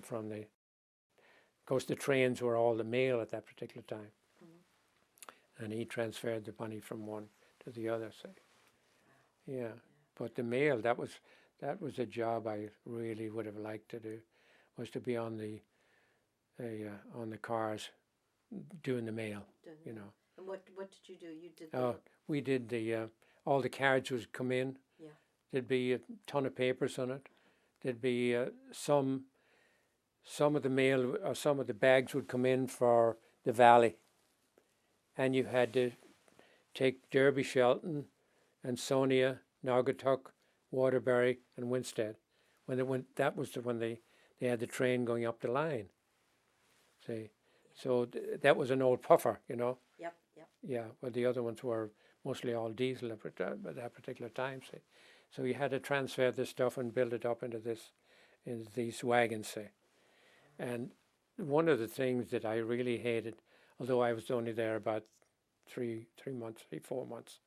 from the, of course the trains were all the mail at that particular time. And he transferred the money from one to the other, say. Yeah. But the mail, that was a job I really would have liked to do, was to be on the cars doing the mail, you know. And what did you do? You did we did all the cards would come in. Yeah. There'd be a ton of papers on it. There'd be some of the mail or some of the bags would come in for the valley. And you had to take Derby, Shelton, and Sonia, Naugatuck, Waterbury, and Winstead. That was when they had the train going up the line. See, so that was an old puffer, you know. Yep. Yeah, well, the other ones were mostly all diesel at that particular time. See, so you had to transfer this stuff and build it up into these wagons. See, and one of the things that I really hated, although I was only there about 4 months,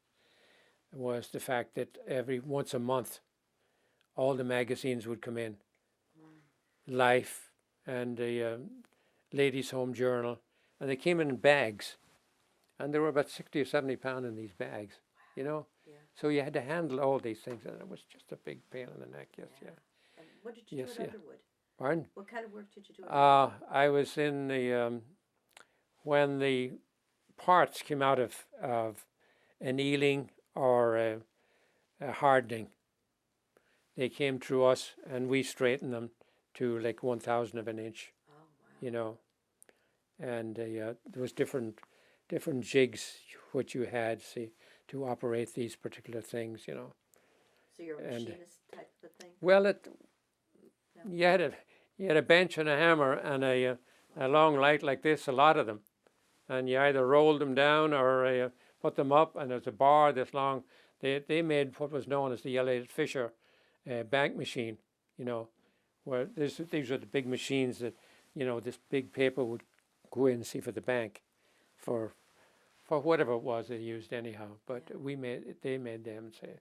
was the fact that once a month, all the magazines would come in. Life and the Ladies' Home Journal, and they came in bags, and there were about 60 or 70 pounds in these bags, you know. Yeah. So you had to handle all these things, and it was just a big pain in the neck. Yes, yeah. And what did you do at Underwood? Pardon? What kind of work did you do at Underwood? I was in the when the parts came out of annealing or a hardening, they came through us, and we straightened them to like 1,000 of an inch. Oh, wow. You know, and there was different jigs which you had, see, to operate these particular things, you know. So you're a machinist type of thing? Well, you had a bench and a hammer and a long light like this, a lot of them, and you either rolled them down or put them up, and there's a bar this long. They made what was known as the Elliott Fisher bank machine, you know, where these were the big machines that, you know, this big paper would go in, see, for the bank, for whatever it was they used anyhow. But they made them, say.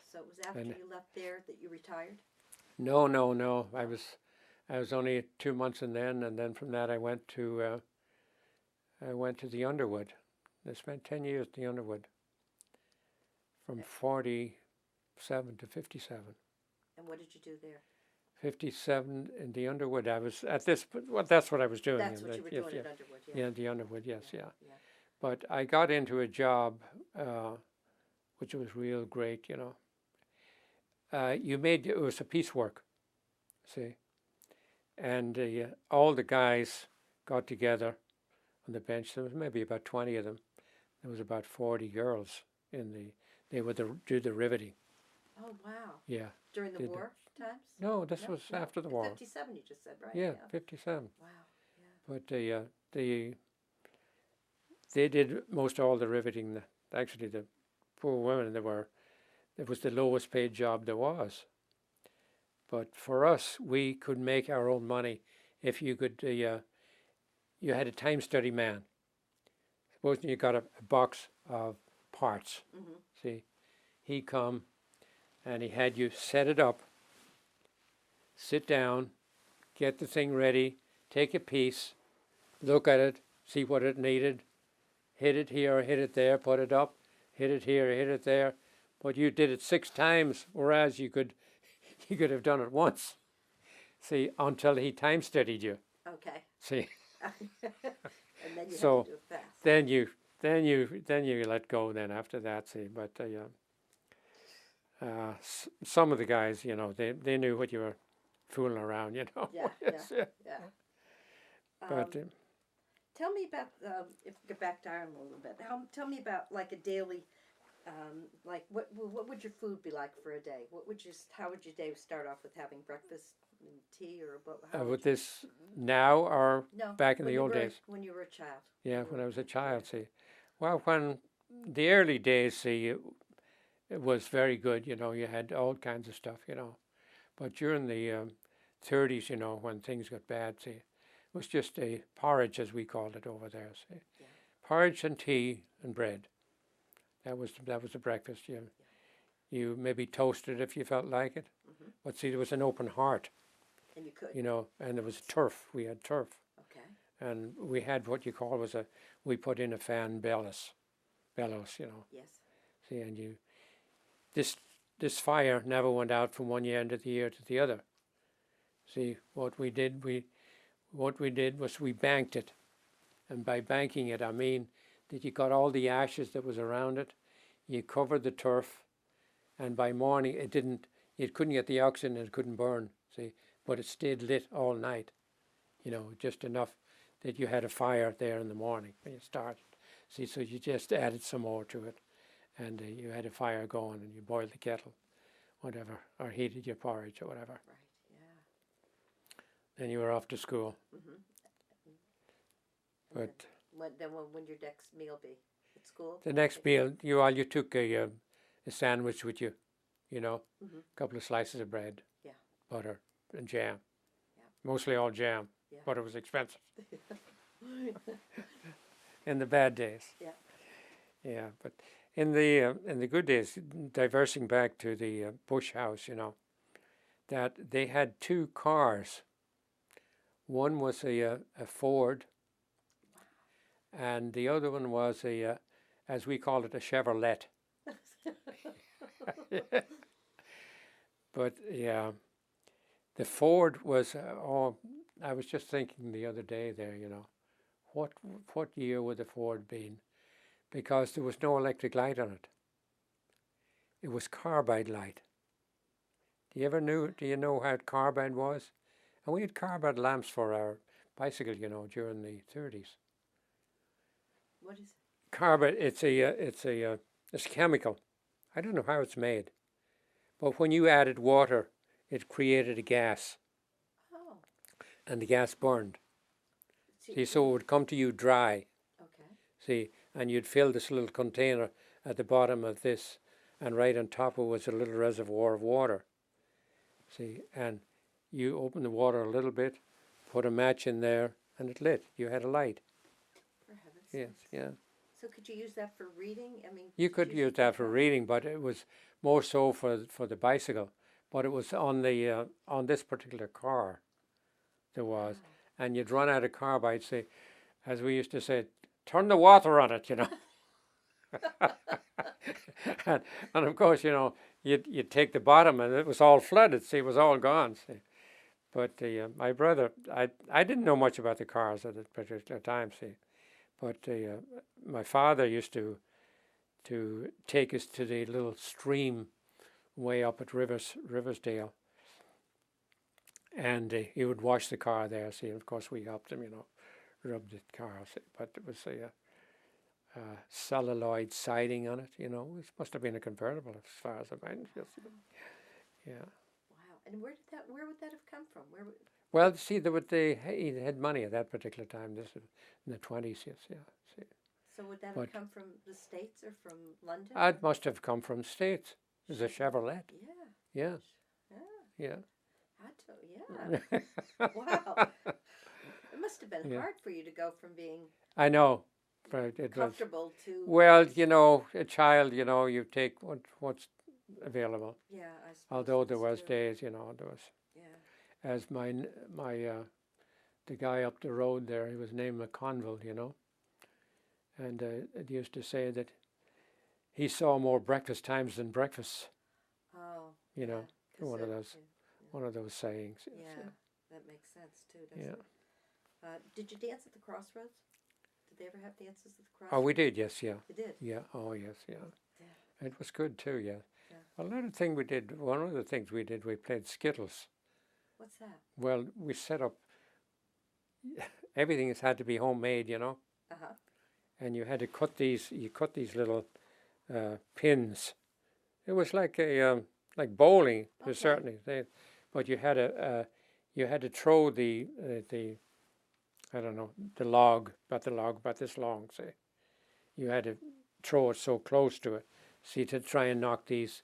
So it was after you left there that you retired? No. I was only 2 months and then from that I went to the Underwood. I spent 10 years at the Underwood, from 47 to 57. And what did you do there? 57 in the Underwood. I was at this. Well, that's what I was doing. That's what you were doing at Underwood. Yeah, the Underwood. Yes, yeah. But I got into a job, which was real great. You know, it was a piecework, see, and all the guys got together on the bench. There was maybe about 20 of them. There was about 40 girls they would do the riveting. Oh, wow. Yeah. During the war times? No, this was after the war. 57 you just said, right? Yeah, 57. Wow. Yeah. But they did most all the riveting. Actually, the poor women, it was the lowest paid job there was. But for us, we could make our own money if you could, you had a time study man. Supposing you got a box of parts, see, he'd come and he had you set it up, sit down, get the thing ready, take a piece, look at it, see what it needed, hit it here, hit it there, put it up, hit it here, hit it there. But you did it 6 times, whereas you could have done it once. See, until he time studied you. Okay. See. And then you so have to do it fast. then you let go. Then after that, see, but some of the guys, you know, they knew what you were fooling around, you know. Yeah. But tell me about if we get back to Ireland a little bit. Tell me about like a daily, like what would your food be like for a day? How would your day start off with having breakfast and tea or what? With this now or back in the old days? When you were a child. Yeah, when I was a child, see. Well, when the early days, see, it was very good, you know, you had all kinds of stuff, you know. But during the 30s, you know, when things got bad, see, it was just a porridge, as we called it over there, see. Yeah. Porridge and tea and bread. That was the breakfast. You maybe toasted if you felt like it. But see, there was an open heart. And you could. you know, and there was turf. We had turf, Okay. and we had what you call we put in a fan bellows, you know. Yes. See, and this fire never went out from one end of the year to the other. See, what we did was we banked it, and by banking it, I mean that you got all the ashes that was around it, you covered the turf, and by morning it couldn't get the oxygen and it couldn't burn. See, but it stayed lit all night, you know, just enough that you had a fire there in the morning when you started. See, so you just added some more to it, and you had a fire going, and you boiled the kettle, whatever, or heated your porridge or whatever. Right. Yeah. Then you were off to school. Mm-hmm. But when your next meal be at school? the next meal, you took a sandwich with you, you know, Mm-hmm. a couple of slices of bread, Yeah. butter, and jam. Yeah. Mostly all jam, Yeah. but it was expensive in the bad days. Yeah. Yeah, but in the good days, diversing back to the Bush house, you know, that they had two cars. One was a Ford, and the other one was as we called it, a Chevrolet. But yeah, the Ford was. I was just thinking the other day there, you know, what year would the Ford been? Because there was no electric light on it. It was carbide light. Do you know how carbide was? And we had carbide lamps for our bicycle, you know, during the 30s. What is it? Carbide, it's a chemical. I don't know how it's made, but when you added water, it created a gas, Oh. and the gas burned. See, so it would come to you dry. Okay. See, and you'd fill this little container at the bottom of this, and right on top of it was a little reservoir of water. See, and you open the water a little bit, put a match in there, and it lit. You had a light. For heaven's Yes, sakes. yeah. So could you use that for reading? I mean, You could use that for reading, but it was more so for the bicycle. But it was on this particular car. There was, and you'd run out of carbide. Say, as we used to say, turn the water on it, you know. and of course, you know, you'd take the bottom, and it was all flooded. See, it was all gone. See, but my brother, I didn't know much about the cars at that particular time. See, but my father used to take us to the little stream way up at Riversdale, and he would wash the car there. See, and of course we helped him, you know, rub the car. See, but it was a celluloid siding on it, you know. It must have been a convertible as far as I mind. Yeah. Wow. And where would that have come from? Well, see, he had money at that particular time. This was in the 20s, yes, yeah. See. So would that have come from the States or from London? It must have come from the States. It was a Chevrolet. Yeah. Yeah. Yeah. Wow. It must have been hard for you to go from being I know. But it comfortable was, to... well, you know, a child, you know, you take what's available. Yeah, I suppose. Although there was days, you know, there was. Yeah. As my the guy up the road there, he was named McConville, you know, and it used to say that he saw more breakfast times than breakfasts. Oh. You know, yeah, one of those sayings. Yeah, that makes sense too, doesn't Yeah. it? Did you dance at the Crossroads? Did they ever have dances at the Crossroads? Oh, we did, yes, yeah. You did? Yeah, oh, yes, yeah. Yeah. It was good too, yeah. Yeah. One of the things we did, we played Skittles. What's that? Well, we set up, everything has had to be homemade, you know. Uh-huh. And you had to cut these little pins. It was like like bowling to a certain extent, but you had to throw the I don't know, the log about this long, say. You had to throw it so close to it, see, to try and knock these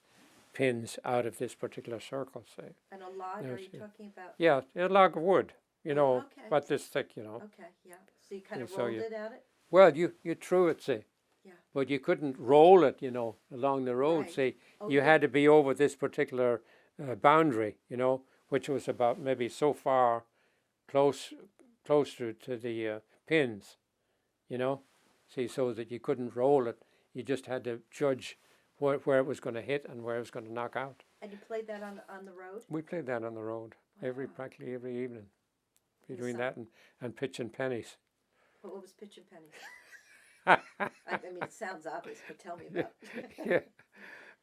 pins out of this particular circle, say. And a log, are you talking about? Yeah, a log of wood, you know, okay. about this thick, you know. Okay, yeah. So you kind of So rolled it at it? Well, you threw it, say. Yeah. But you couldn't roll it, you know, along the road, Right. say. Oh, You yeah. had to be over this particular boundary, you know, which was about maybe so far closer to the pins, you know. See, so that you couldn't roll it. You just had to judge where it was going to hit and where it was going to knock out. And you played that on the road? We played that on the road practically every evening. Between that and pitching pennies. What was pitching pennies? I mean, it sounds obvious, but tell me about it. Yeah.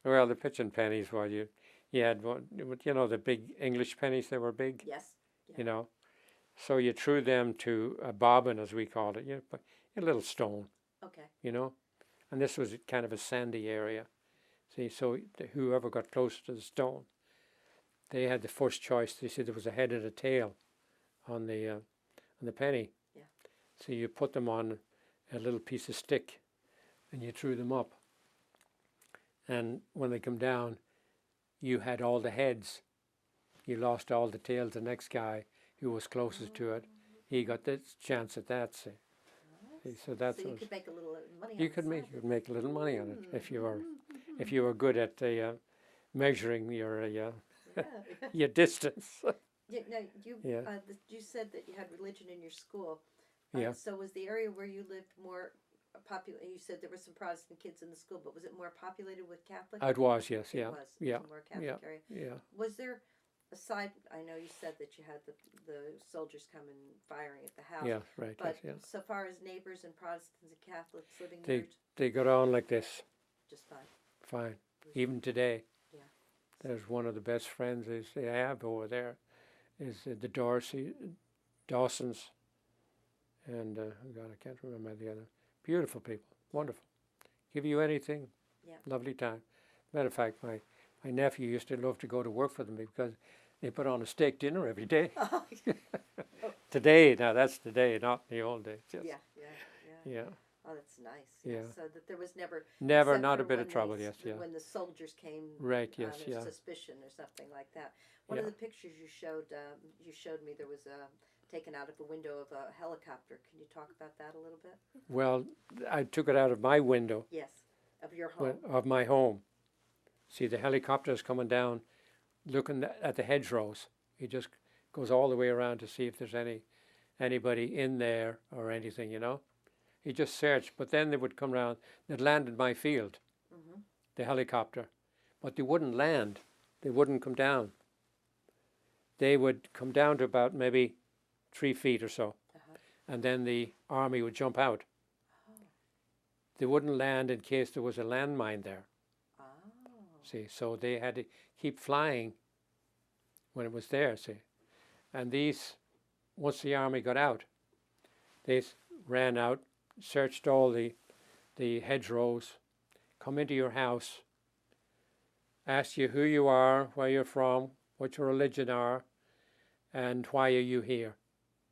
Well, the pitching pennies, well, you had one, you know, the big English pennies, they were big. Yes. Yeah. You know. So you threw them to a bobbin, as we called it, a little stone. Okay. You know. And this was kind of a sandy area. See, so whoever got close to the stone, they had the first choice. They said there was a head and a tail on the penny. Yeah. So you put them on a little piece of stick, and you threw them up. And when they come down, you had all the heads. You lost all the tails. The next guy who was closest to it, he got the chance at that. See, so that's so you could make a little money. You could make a little money on it if you were good at measuring your your distance. Yeah, no, you said that you had religion in your school. Yeah. So was the area where you lived more popular? You said there were some Protestant kids in the school, but was it more populated with Catholics? It was, yes, yeah. It was. Yeah. It was a more Catholic area. Yeah. Was there, aside, I know you said that you had the soldiers come and firing at the house. Yeah, right. But yes, so far as neighbors and Protestants and Catholics living there, they got on like this. just fine. Fine. Even today. Yeah. There's one of the best friends they have over there is the Dawsons. And, God, I can't remember the other. Beautiful people. Wonderful. Give you anything. Yeah. Lovely time. Matter of fact, my nephew used to love to go to work for them because they put on a steak dinner every day. Today, now that's today, not in the old days. Yes. Yeah. Oh, that's nice. Yeah. So that there was never Not a bit of trouble. Yes. Yeah. When the soldiers came. Right. Yes. There's suspicion or something like that. One of the pictures you showed me, there was taken out of a window of a helicopter. Can you talk about that a little bit? Well, I took it out of my window. Yes, of your home. Of my home. See, the helicopter's coming down, looking at the hedgerows. He just goes all the way around to see if there's anybody in there or anything, you know. He just searched, but then they would come around. They'd land in my field, the helicopter, but they wouldn't land. They wouldn't come down. They would come down to about maybe 3 feet or so, and then the army would jump out. They wouldn't land in case there was a landmine there. See, so they had to keep flying when it was there, see. And these, once the army got out, they ran out, searched all the hedgerows, come into your house, ask you who you are, where you're from, what your religion are, and why are you here.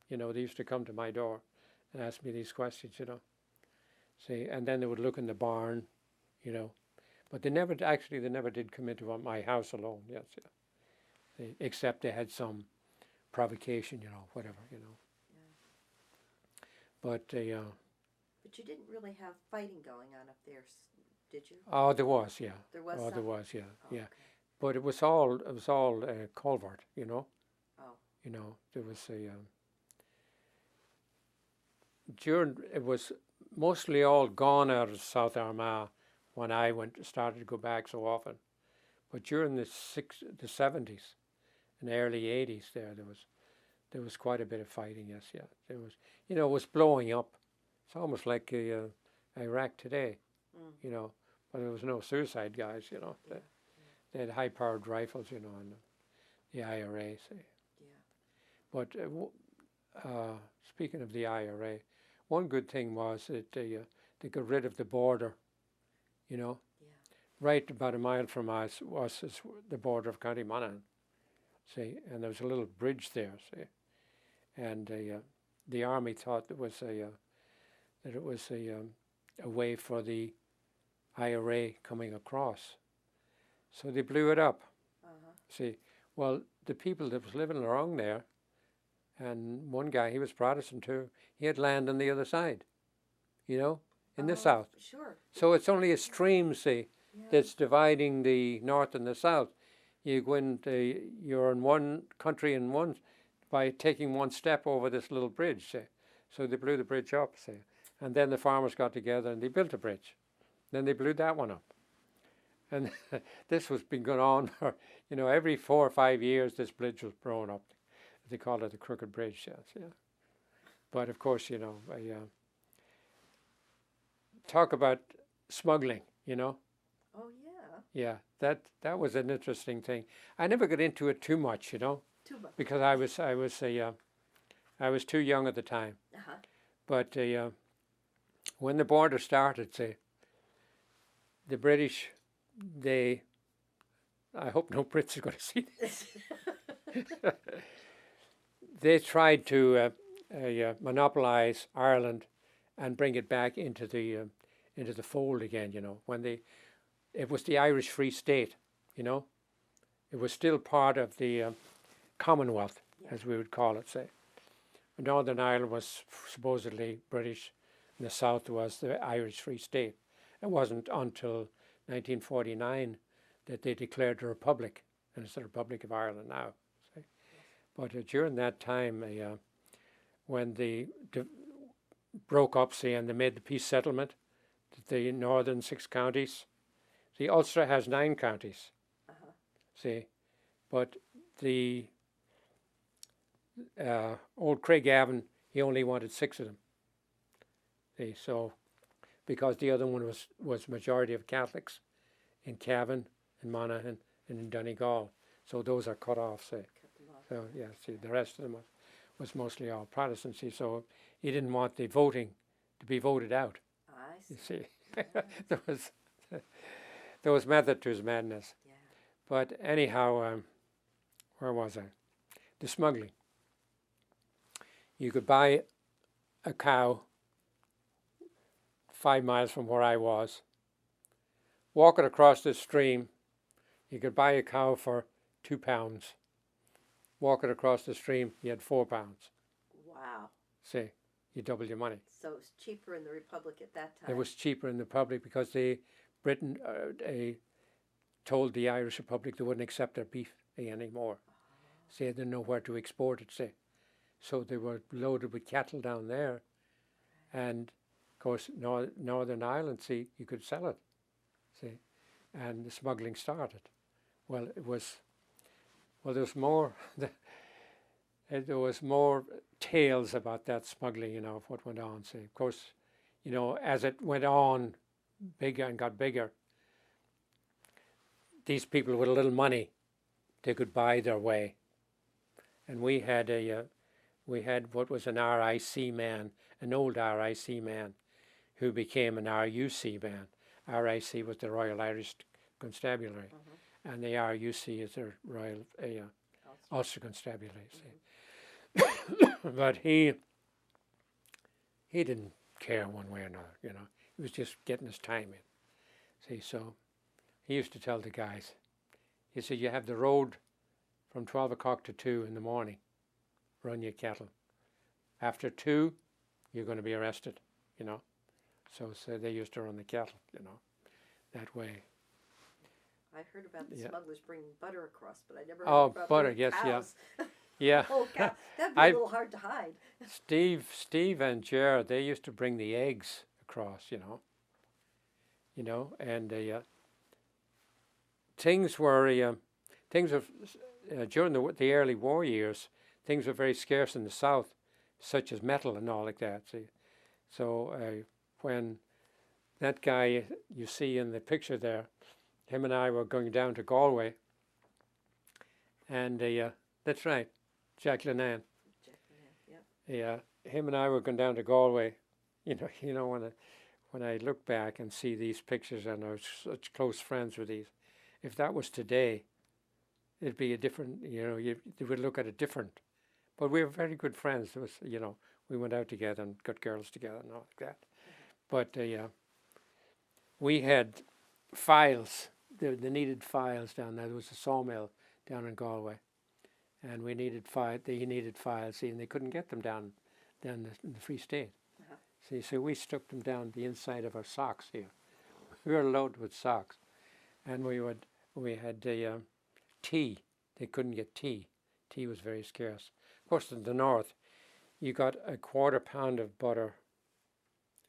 You know, they used to come to my door and ask me these questions, you know. See, and then they would look in the barn, you know. But they never did come into my house alone, yes, yeah. Except they had some provocation, you know, whatever, you know. Yeah. But But you didn't really have fighting going on up there, did you? Oh, there was, yeah. There was. There was, yeah, yeah. Okay. But it was all culvert, you know. Oh. You know, there was it was mostly all gone out of South Armagh when I started to go back so often. But during the 70s and early 80s there was quite a bit of fighting, yes, yeah. There was, you know, it was blowing up. It's almost like Iraq today, you know, but there was no suicide guys, you know. They had high-powered rifles, you know, and the IRA, say. Yeah. But speaking of the IRA, one good thing was that they got rid of the border, you know. Yeah. Right about a mile from us was the border of County Monaghan, see, and there was a little bridge there, see, and the army thought that it was a way for the IRA coming across, so they blew it up. See, well, the people that was living along there, and one guy, he was Protestant too, he had land on the other side, you know, in the south. Sure. So it's only a stream, see, that's dividing the north and the south. you go in, you're in one country in one by taking one step over this little bridge, say. So they blew the bridge up, say. And then the farmers got together and they built a bridge. Then they blew that one up. And this was been going on for, every 4 or 5 years this bridge was blown up. They call it the Crooked Bridge, yes, yeah. But of course, talk about smuggling, Oh yeah. Yeah, that was an interesting thing. I never got into it too much, Too much. because I was too young at the time. Uh-huh. But when the border started, say, the British, I hope no Brits are going to see this. They tried to monopolize Ireland and bring it back into the fold again. When it was the Irish Free State. It was still part of the Commonwealth, as we would call it. Say, Northern Ireland was supposedly British, and the South was the Irish Free State. It wasn't until 1949 that they declared a republic, and it's the Republic of Ireland now. See? But during that time, when they broke up, say, and they made the peace settlement, the northern 6 counties, the Ulster has 9 counties, see, but the old Craigavon, he only wanted 6 of them. See, so because the other one was majority of Catholics in Cavan, in Monaghan, and in Donegal. So those are cut off, say. So yeah, see, the rest of them was mostly all Protestant. See, so he didn't want the voting to be voted out. I see. You see, there was method to his madness. Yeah. But anyhow, where was I? The smuggling. You could buy a cow 5 miles from where I was, walk it across the stream. You could buy a cow for £2. Walk it across the stream, you had £4. Wow. See, you double your money. So it was cheaper in the Republic at that time. It was cheaper in the Republic because Britain told the Irish Republic they wouldn't accept their beef anymore. See, they didn't know where to export it, say. So they were loaded with cattle down there. And, of course, Northern Ireland, see, you could sell it, see. And the smuggling started. Well, there was more tales about that smuggling, of what went on, see. Of course, as it went on bigger and got bigger, these people with a little money, they could buy their way. And we had what was an RIC man, an old RIC man, who became an RUC man. RIC was the Royal Irish Constabulary, and the RUC is the Royal Ulster Constabulary. But he didn't care one way or another, He was just getting his time in. See, so he used to tell the guys, he said, you have the road from 12 o'clock to 2 in the morning, run your cattle. After 2, you're going to be arrested, So they used to run the cattle, that way. I heard about the smugglers bringing butter across, but I never heard about butter, little yes, cows. Yeah. Oh, cow. That'd be a little hard to hide. Steve and Jer, they used to bring the eggs across, and things were during the early war years, things were very scarce in the South, such as metal and all like that. See, so when that guy you see in the picture there, him and I were going down to Galway, and that's right, Jack Lennon. Yeah, him and I were going down to Galway. When I look back and see these pictures and I was such close friends with these, if that was today, it'd be a different. You would look at it different. But we were very good friends. It was, we went out together and got girls together and all like that. But we had files. They needed files down there. There was a sawmill down in Galway, and we needed They needed files, see, and they couldn't get them down in the Free State. See, so we stuck them down the inside of our socks here. We were loaded with socks, and we had tea. They couldn't get tea. Tea was very scarce. Of course, in the north, you got a quarter pound of butter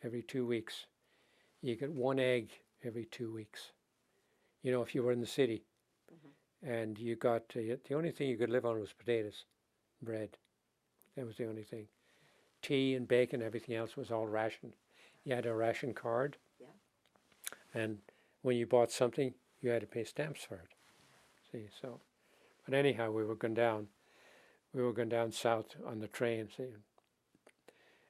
every 2 weeks. You get one egg every 2 weeks. If you were in the city, and you got the only thing you could live on was potatoes, bread. That was the only thing. Tea and bacon, everything else was all rationed. You had a ration card, and when you bought something, you had to pay stamps for it. See, so, but anyhow, we were going down south on the train. See,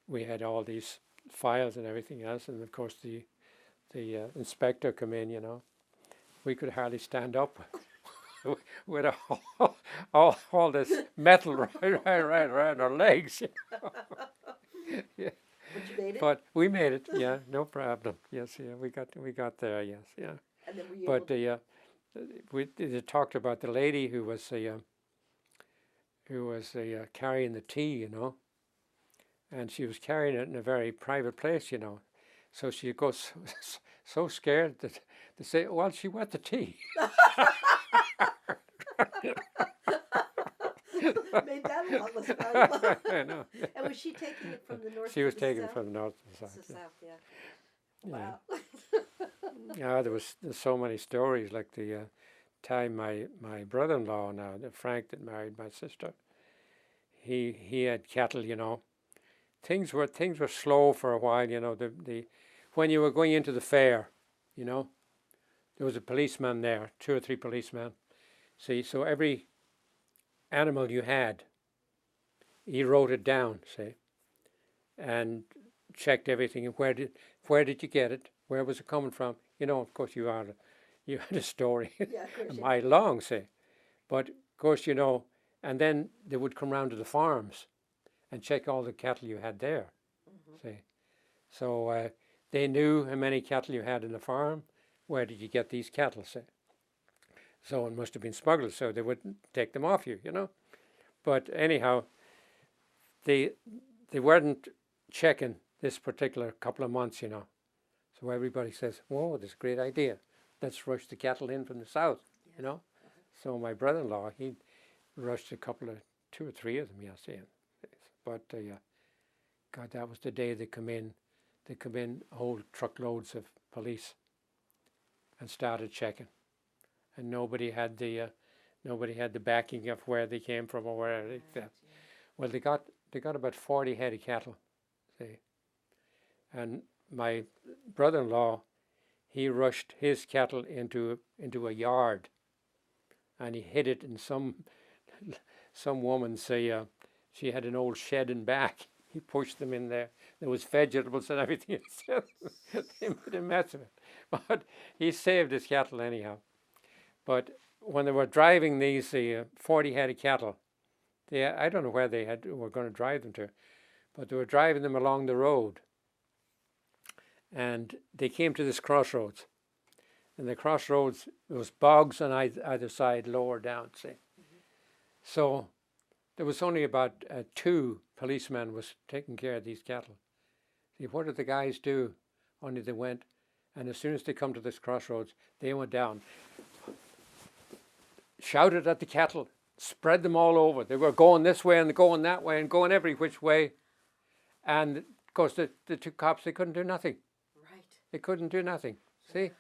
we had all these files and everything else, and of course the inspector come in. We could hardly stand up with all this metal right around our legs. Yeah. But you made it. But we made it. Yeah, no problem. Yes, yeah, we got there. Yes, yeah. And then were you But they talked about the lady who was carrying the tea, and she was carrying it in a very private place, So she goes so scared that they say, "Well, she wet the tea." Made that a lot less valuable. I know. And was she taking it from the north? She to was the taking it south? from the north to the To south. the Yeah. south, yeah. Yeah. Wow. Yeah, there's so many stories. Like the time my brother-in-law now, Frank, that married my sister, he had cattle. Things were slow for a while. The when you were going into the fair, there was a policeman there, 2 or 3 policemen. See, so every animal you had, he wrote it down. See, and checked everything. And where did you get it? Where was it coming from? Of course, you had a story Yeah, of course. a mile long, say. But of course, and then they would come round to the farms and check all the cattle you had there. See, so they knew how many cattle you had in the farm. Where did you get these cattle? Say, so it must have been smuggled, so they wouldn't take them off you, But anyhow, they weren't checking this particular couple of months, So everybody says, "Whoa, that's a great idea. Let's rush the cattle in from the south," So my brother-in-law, he rushed 2 or 3 of them, yes, yeah. But God, that was the day they come in. They come in whole truckloads of police and started checking, and nobody had the backing of where they came from or where they. Well, they got about 40 head of cattle, see, and my brother-in-law, he rushed his cattle into a yard, and he hid it in some woman say she had an old shed in back. He pushed them in there. There was vegetables and everything. They made a mess of it, but he saved his cattle anyhow. But when they were driving these 40 head of cattle, I don't know where were going to drive them to, but they were driving them along the road. And they came to this crossroads. And the crossroads, there was bogs on either side, lower down, see. So there was only about 2 policemen was taking care of these cattle. See, what did the guys do? Only they went, and as soon as they come to this crossroads, they went down, shouted at the cattle, spread them all over. They were going this way and going that way and going every which way. And of course, the 2 cops, they couldn't do nothing. Right. They couldn't do nothing. See?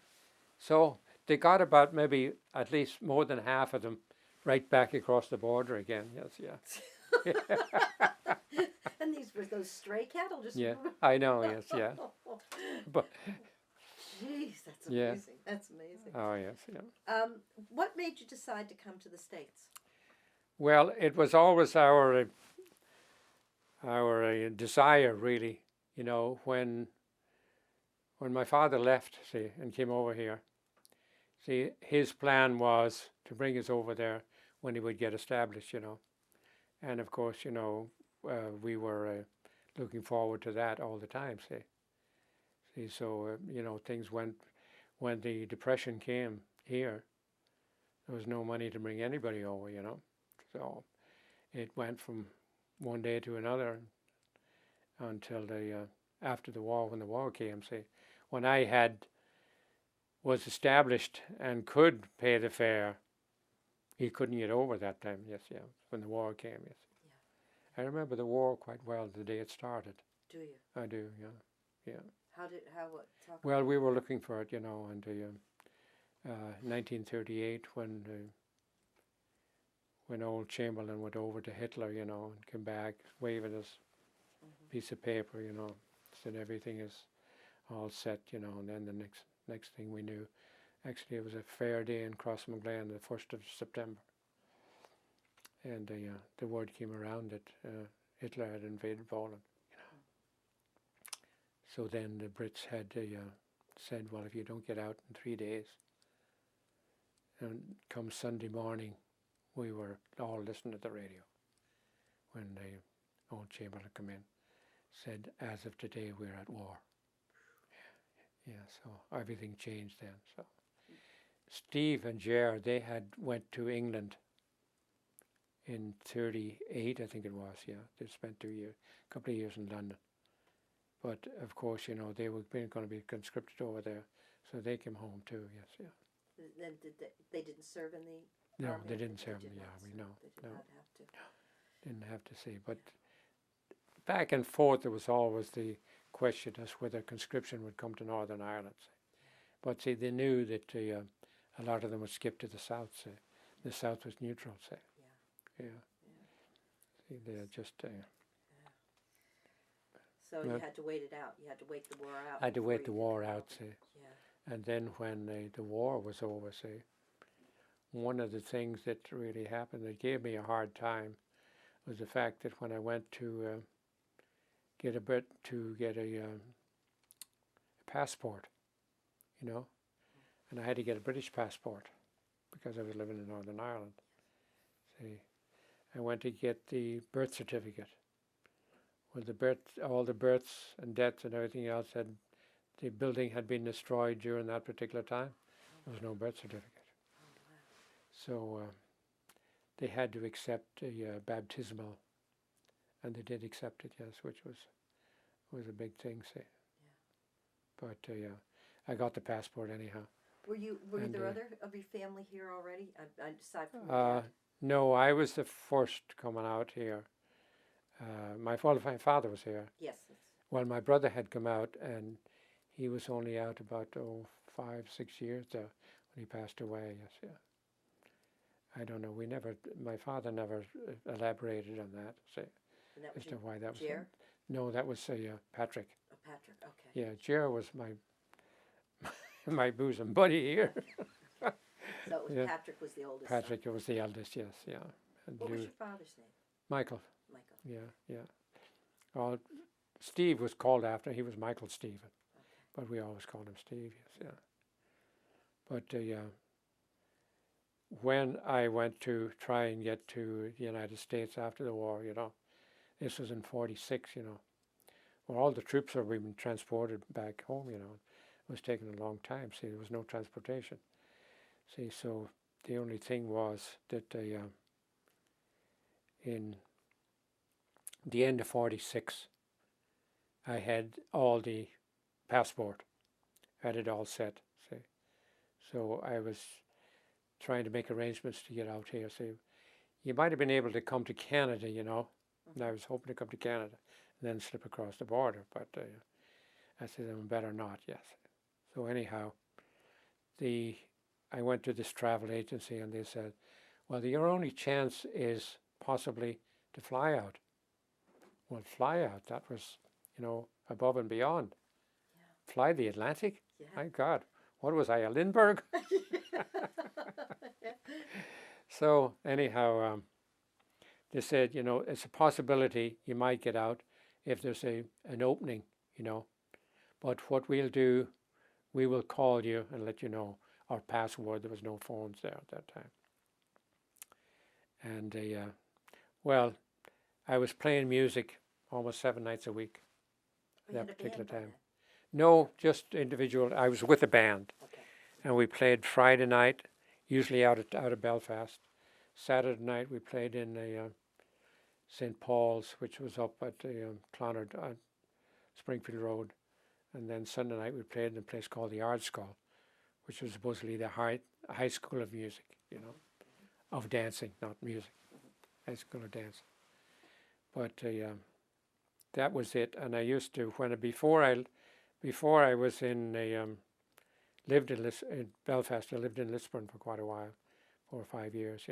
So they got about maybe at least more than half of them right back across the border again. Yes, yeah. And these were those stray cattle, just. Yeah, I know. Yes, yeah. But Jeez, that's Yeah. amazing. That's amazing. oh yes, yeah. What made you decide to come to the States? Well, it was always our desire, really. When my father left, see, and came over here, see, his plan was to bring us over there when he would get established, And of course, we were looking forward to that all the time, see. So, things went, when the Depression came here, there was no money to bring anybody over, So it went from one day to another until after the war, when the war came, see. When I was established and could pay the fare, he couldn't get over that time. Yes, yeah, when the war came. Yes, I remember the war quite well the day it started. Do you? I do. Yeah, yeah. What? Talk Well, about we were looking for it, you know, in the 1938 when old Chamberlain went over to Hitler, you know, and came back waving his piece of paper, you know, said everything is all set, you know, and then the next thing we knew, actually it was a fair day in Crossmaglen, the 1st of September, and the word came around that Hitler had invaded Poland, you know. So then the Brits had said, well, if you don't get out in 3 days, and come Sunday morning, we were all listening to the radio when the old Chamberlain come in, said, as of today, we're at war. Yeah, so everything changed then. So Steve and Jer, they had went to England in 38, I think it was, yeah. They spent a couple of years in London. But of course, you know, they were going to be conscripted over there, so they came home too, yes, yeah. Then they didn't serve in the No, army? they didn't serve did in the not army, serve. no. They did No. not have to. Didn't have to say, but back and forth there was always the question as whether conscription would come to Northern Ireland. But see, they knew that a lot of them would skip to the south. Say, the south was neutral. Say, yeah. See, they just. So you had to wait it out. You had to wait the war out. I had to wait the before you war could come out. over. Say, Yeah. and then when the war was over, say, one of the things that really happened that gave me a hard time was the fact that when I went to get a passport, you know, and I had to get a British passport because I was living in Northern Ireland. See, I went to get the birth certificate. Well, all the births and deaths and everything else the building had been destroyed during that particular time. There was no birth certificate. So they had to accept a baptismal, and they did accept it, yes, which was a big thing, say. Yeah. But I got the passport anyhow. Were there other of your family here already? Aside from your dad? No, I was the first coming out here. My father was here. Yes. Well, my brother had come out, and he was only out about 5, 6 years there when he passed away. Yes, yeah. I don't know. My father never elaborated on that. Say, as to why that was. Jer? No, that was Patrick. Oh, Patrick. Okay. Yeah, Jer was my bosom buddy here. So it was Patrick was the oldest. Patrick son. was the eldest. Yes, yeah. And What was your father's name? Michael. Michael. Yeah. Steve was called after. He was Michael Stephen, Okay. but we always called him Steve. Yes, yeah. But when I went to try and get to the United States after the war, you know, this was in 46, you know, well, all the troops were being transported back home, you know. It was taking a long time. See, there was no transportation. See, so the only thing was that in the end of 46, I had all the passport. I had it all set, see. So I was trying to make arrangements to get out here. So you might have been able to come to Canada, you know, and I was hoping to come to Canada and then slip across the border, but I said, I'm better not, yes. So anyhow, I went to this travel agency and they said, well, your only chance is possibly to fly out. Well, fly out, that was, you know, above and beyond. Yeah. Fly the Atlantic? Yeah. My God, what was I, a Lindbergh? So anyhow, they said, you know, it's a possibility you might get out if there's an opening, you know. But what we'll do, we will call you and let you know our password. There was no phones there at that time. And well, I was playing music almost 7 nights a week at that particular time. No, just individual. I was with a band. Okay. And we played Friday night, usually out of Belfast. Saturday night we played in St. Paul's, which was up at Clonard, Springfield Road. And then Sunday night we played in a place called the Art School, which was supposedly the high school of music, you know. of dancing, not music, high school of dancing. But that was it. And I used to, before I was in lived in Belfast. I lived in Lisburn for quite a while, 4 or 5 years,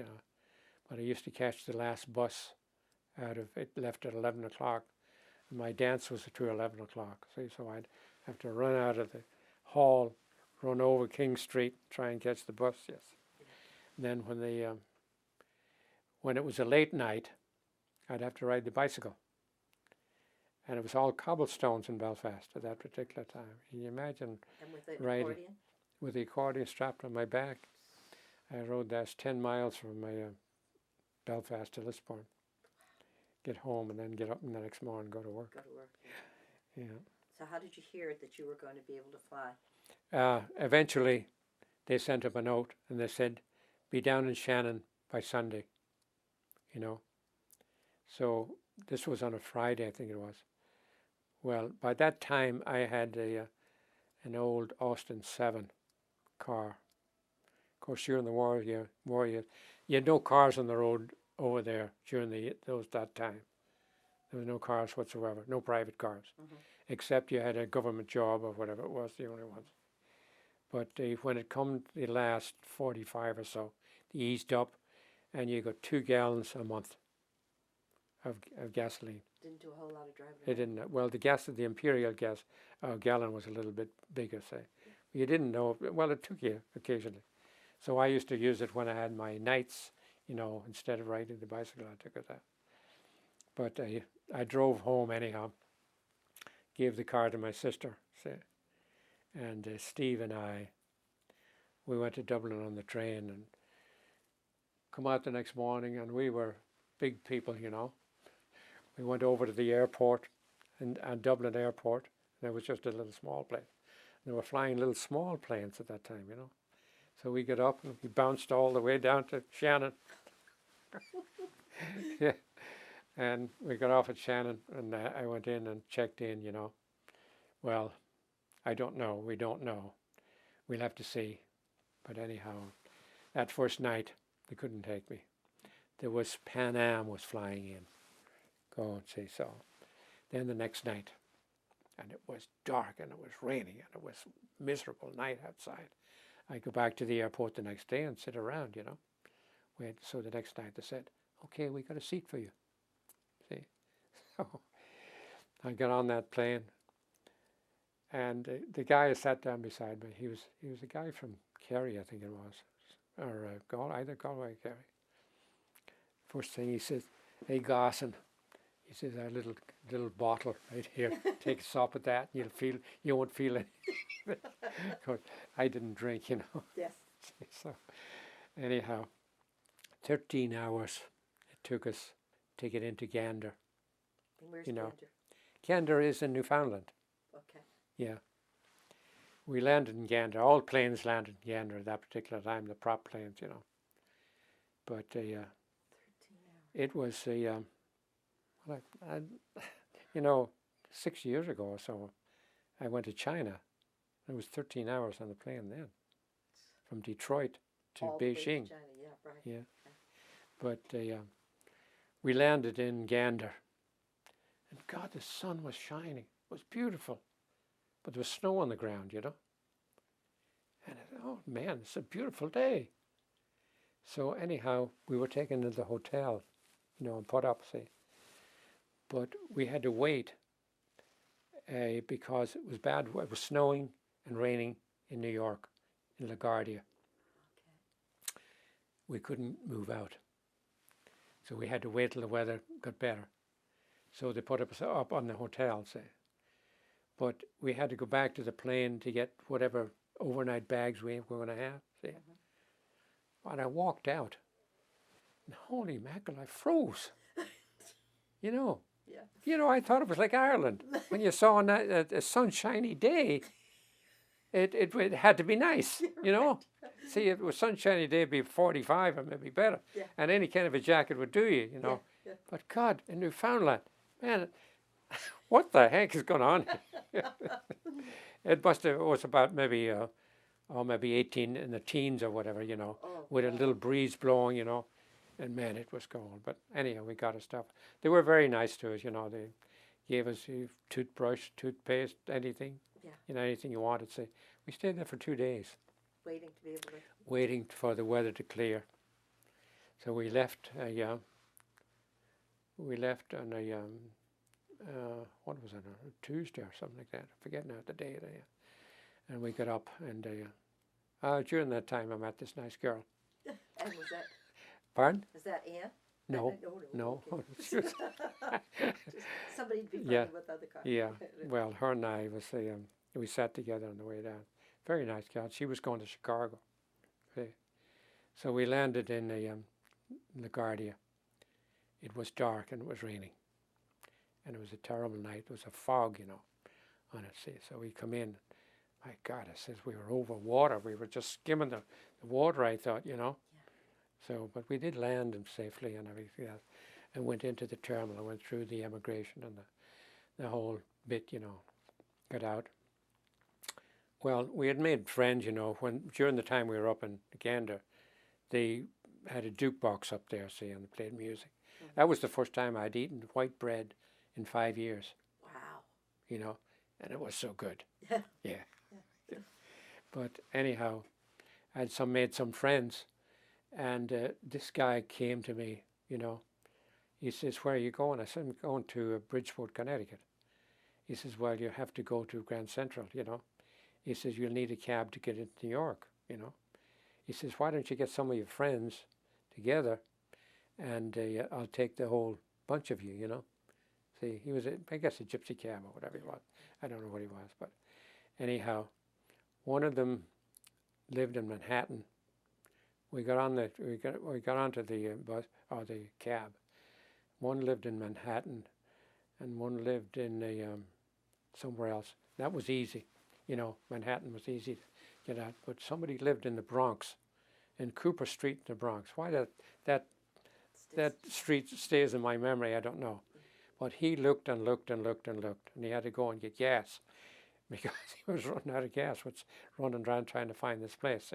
But I used to catch the last bus it left at 11 o'clock. And my dance was to 11 o'clock. See, so I'd have to run out of the hall, run over King Street, try and catch the bus, yes. And then when it was a late night, I'd have to ride the bicycle. And it was all cobblestones in Belfast at that particular time. Can you imagine And with the riding accordion? with the accordion strapped on my back? I rode that 10 miles from Belfast to Lisburn. Get home and then get up the next morning and go to work. Go to work. Yeah. So how did you hear that you were going to be able to fly? Eventually, they sent up a note and they said, be down in Shannon by Sunday, So this was on a Friday, I think it was. Well, by that time, I had an old Austin 7 car. Of course, during the war, you had no cars on the road over there during that time. There was no cars whatsoever, no private cars, except you had a government job or whatever it was, the only ones. But when it come to the last 45 or so, they eased up, and you got 2 gallons a month of gasoline. Didn't do a whole lot of driving. They didn't. Well, the imperial gas gallon was a little bit bigger, say. You didn't know. Well, it took you occasionally. So I used to use it when I had my nights, instead of riding the bicycle, I took it out. But I drove home anyhow. Gave the car to my sister, say, and Steve and we went to Dublin on the train and come out the next morning, and we were big people, We went over to the airport, and Dublin airport. There was just a little small plane. They were flying little small planes at that time, So we got up and we bounced all the way down to Shannon. Yeah. And we got off at Shannon, and I went in and checked in, Well, I don't know. We don't know. We'll have to see. But anyhow, that first night, they couldn't take me. There was Pan Am was flying in. Go and see. So then the next night, and it was dark and it was raining and it was miserable night outside. I go back to the airport the next day and sit around, Wait. So the next night they said, okay, we got a seat for you. See? So I got on that plane, and the guy who sat down beside me, he was a guy from Kerry, I think it was, or either Galway or Kerry. First thing he says, hey, Gosson, he says, our little bottle right here, take a sup at that, and you won't feel it. Because I didn't drink, Yes. So anyhow, 13 hours it took us to get into Gander. And where's Gander? Gander is in Newfoundland. Okay. Yeah. We landed in Gander. All planes landed in Gander at that particular time, the prop planes, But 13 hours. it was 6 years ago or so, I went to China. It was 13 hours on the plane then, from Detroit to All the way to Beijing. China. Yeah, right. Yeah. Okay. But we landed in Gander, and God, the sun was shining. It was beautiful, but there was snow on the ground, And I said, oh man, it's a beautiful day. So anyhow, we were taken to the hotel, and put up, see. But we had to wait because it was bad. It was snowing and raining in New York, in LaGuardia. Okay. We couldn't move out. So we had to wait till the weather got better. So they put us up on the hotel, say. But we had to go back to the plane to get whatever overnight bags we were going to have, see. And I walked out, and holy mackerel, I froze. Yeah. I thought it was like Ireland. When you saw a sunshiny day, it had to be nice, See, it was sunshiny day, it'd be 45 or maybe better. Yeah. And any kind of a jacket would do you, Yeah. But God, in Newfoundland, man, what the heck is going on here? It was about maybe or maybe 18 in the teens or whatever, Oh, with a wow. little breeze blowing, and man, it was cold. But anyhow, we got our stuff. They were very nice to us, They gave us a toothbrush, toothpaste, anything, Yeah. anything you wanted. So we stayed there for 2 days, Waiting to be able to. waiting for the weather to clear. So we left. We left on what was it, a Tuesday or something like that. I forget now the day. And we got up, and during that time, I met this nice girl. And was that? Pardon? Is that Anne? No, No. no. Okay. Just somebody to be funny Yeah, with other cars. yeah. Well, her and I we sat together on the way down. Very nice girl. She was going to Chicago. Okay. So we landed in LaGuardia. It was dark and it was raining, and it was a terrible night. There was a fog, on it. See, so we come in. My God, I says we were over water. We were just skimming the water, I thought, Yeah. So, but we did land and safely and everything else, and went into the terminal. Went through the immigration and the whole bit, got out. Well, we had made friends, when during the time we were up in Gander, they had a jukebox up there, see, and they played music. Mhm. That was the first time I'd eaten white bread in 5 years, Wow. and it was so good. Yeah. Yeah. But anyhow, I had made some friends, and this guy came to me, He says, "Where are you going?" I said, "I'm going to Bridgeport, Connecticut." He says, "Well, you have to go to Grand Central, He says, "You'll need a cab to get into New York, He says, "Why don't you get some of your friends together, and I'll take the whole bunch of you, See, he was, I guess, a gypsy cab or whatever he was. I don't know what he was, but anyhow, one of them lived in Manhattan. We got onto the bus or the cab. One lived in Manhattan, and one lived in somewhere else. That was easy, Manhattan was easy to get at. But somebody lived in the Bronx, in Cooper Street in the Bronx. Why that street stays in my memory, I don't know. But he looked and looked and looked and looked, and he had to go and get gas because he was running out of gas. Running around trying to find this place.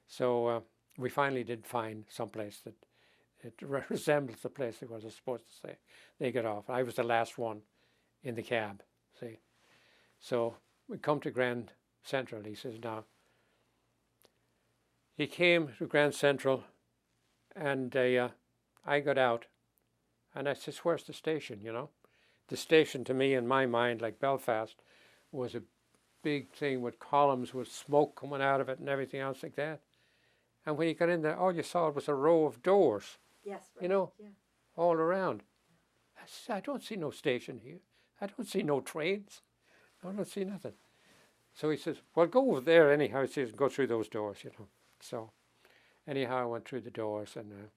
So we finally did find some place that it resembles the place it was supposed to say. They got off. I was the last one in the cab. See, so we come to Grand Central. He says, now. He came to Grand Central, and I got out, and I says, "Where's the station?" The station to me, in my mind, like Belfast, was a big thing with columns with smoke coming out of it and everything else like that. And when you got in there, all you saw was a row of doors. Yes. Right. Yeah. All around. I said, "I don't see no station here. I don't see no trains. I don't see nothing." So he says, "Well, go over there anyhow." He says, "Go through those doors, So anyhow, I went through the doors, and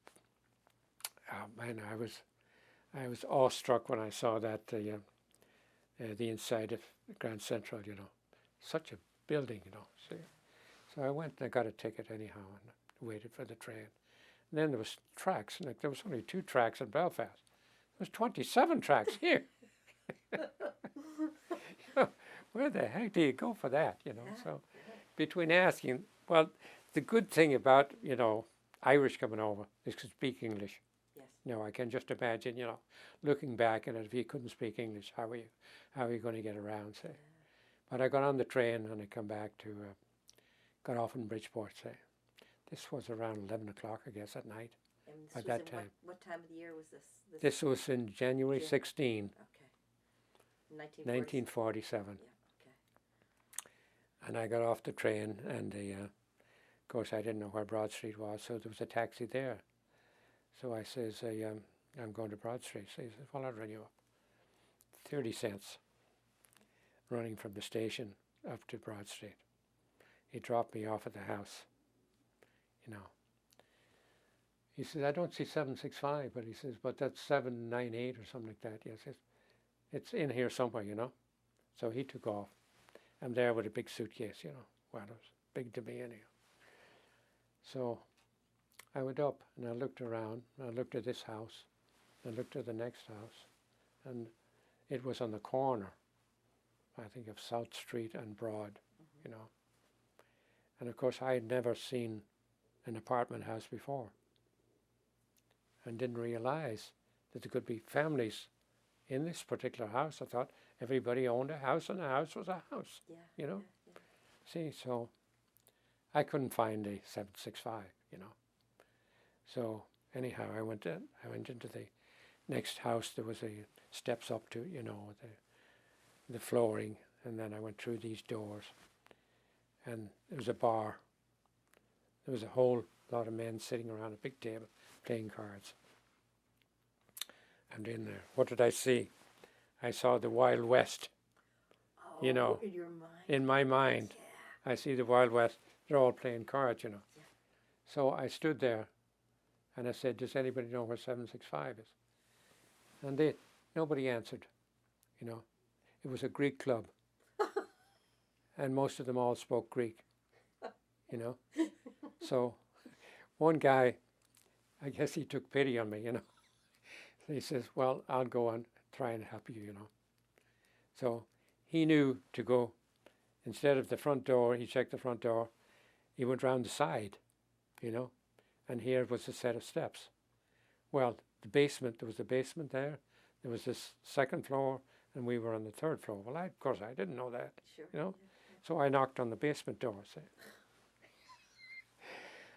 man, I was awestruck when I saw that the inside of Grand Central, such a building, So I went and I got a ticket anyhow and waited for the train. And then there was tracks, and there was only 2 tracks in Belfast. There was 27 tracks here. Where the heck do you go for that, So between asking, well, the good thing about, Irish coming over is to speak English. Yes. I can just imagine, looking back at it, if you couldn't speak English, how are you going to get around, say? But I got on the train and I come back got off in Bridgeport, say. This was around 11 o'clock, I guess, at night. And this at was that in time. What time of the year was this? This was in January 16, Okay. 1947. Yeah. Okay. And I got off the train, and of course I didn't know where Broad Street was, so there was a taxi there. So I says, "I'm going to Broad Street." So he says, "Well, I'll run you up. 30 cents running from the station up to Broad Street." He dropped me off at the house, He says, "I don't see 765, but he says, but that's 798 or something like that." Yes, it's in here somewhere, So he took off. I'm there with a big suitcase, Well, it was big to me anyhow. So I went up and I looked around. And I looked at this house. I looked at the next house. And it was on the corner, I think, of South Street and Broad, And of course, I had never seen an apartment house before, and didn't realize that there could be families in this particular house. I thought everybody owned a house, and a house was a house. Yeah. You know. Yeah, yeah. See, so I couldn't find a 765. You know. So anyhow, I went into the next house. There was a steps up to, you know, the flooring, and then I went through these doors, and there was a bar. There was a whole lot of men sitting around a big table playing cards. And in there, what did I see? I saw the Wild West. Oh, You know, in your mind. In my mind, Yeah. I see the Wild West. They're all playing cards, you know. Yeah. So I stood there, and I said, "Does anybody know where 765 is?" And nobody answered. You know, it was a Greek club, and most of them all spoke Greek. You know, so one guy, I guess he took pity on me. You know, so he says, "Well, I'll go and try and help you." You know, so he knew to go. Instead of the front door, he checked the front door. He went round the side, you know, and here was a set of steps. Well, the basement, there was a basement there. There was this second floor, and we were on the third floor. Well, of course, I didn't know that, Sure. you know. Yeah. So I knocked on the basement door, see.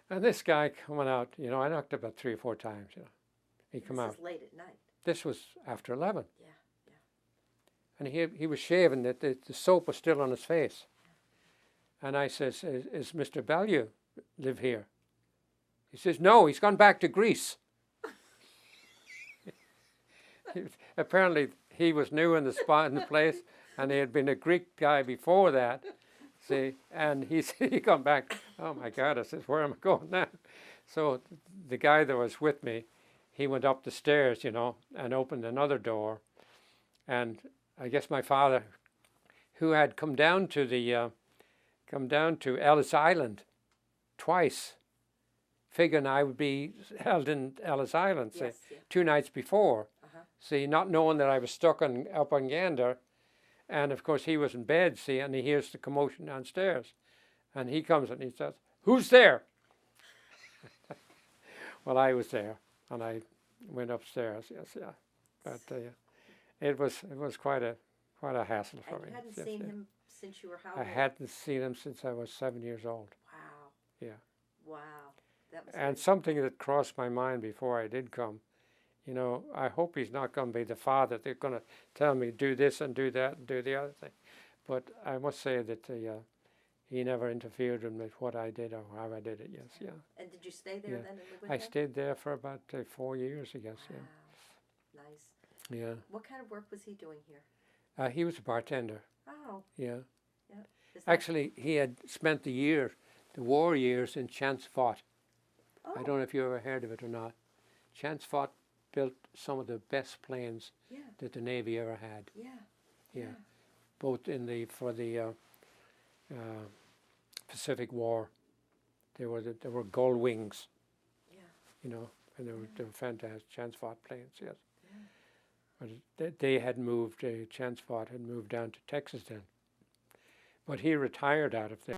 And this guy coming out, you know, I knocked about 3 or 4 times, you know. He come out. This is late at night. This was after 11. Yeah. Yeah. And he was shaving, the soap was still on his face. And I says, is Mr. Bellew live here? He says, no, he's gone back to Greece. Apparently, he was new in the spot in the place, and he had been a Greek guy before that. See, and he come back. Oh my God! I says, where am I going now? So the guy that was with me, he went up the stairs, you know, and opened another door, and I guess my father, who had come down to Ellis Island twice, figuring I would be held in Ellis Island, say, Yes, yeah. 2 nights before. Uh-huh. See, not knowing that I was stuck up on Gander. And of course he was in bed, see, and he hears the commotion downstairs. And he comes and he says, "Who's there?" Well, I was there, and I went upstairs, yes, yeah. But it was quite a hassle for And me. you hadn't yes, seen yeah. him since you were how I old? hadn't seen him since I was 7 years old. Wow. Yeah. Wow. That was And something that crossed my mind before I did come, you know, I hope he's not going to be the father. They're going to tell me do this and do that and do the other thing. But I must say that he never interfered with what I did or how I did it, yes, yeah. And did you stay there Yeah. then and live with I him? stayed there for about 4 years, I guess, Wow. yeah. Nice. Yeah. What kind of work was he doing here? He was a bartender, Oh. yeah. Yeah. Is that- Actually, he had spent the war years in Champsfort. Oh. I don't know if you ever heard of it or not. Champsfort built some of the best planes Yeah. that the Navy ever had. Yeah. Yeah, both for the Pacific War. There were gull wings, Yeah. you know, and they were fantastic Champsfort planes. Yes, Yeah. but they had moved. Champsfort had moved down to Texas then. But he retired out of there.